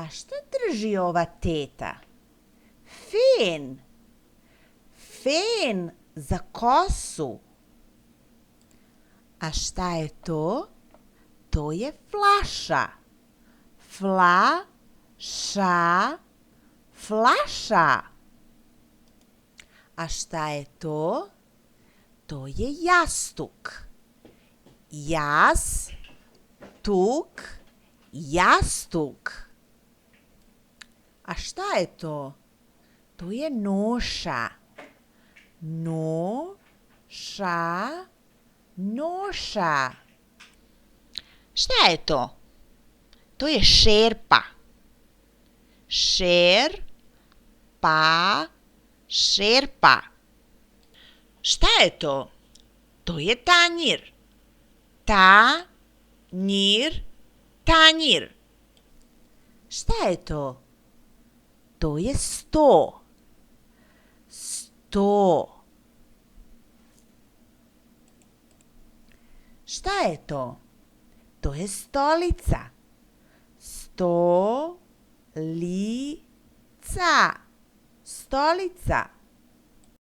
A šta drži ova teta? Fen. Fen za kosu. A šta je to? To je flaša. Flaša. Flaša. A šta je to? To je jastuk. Jastuk. Jastuk. A šta je to? To je noša. Noša. Noša. Šta je to? To je šerpa. Šerpa. Šerpa. Šta je to? To je tanjir. Tanjir. Tanjir. Šta je to? To je sto. Sto. Šta je to? To je stolica. Stolica. Stolica.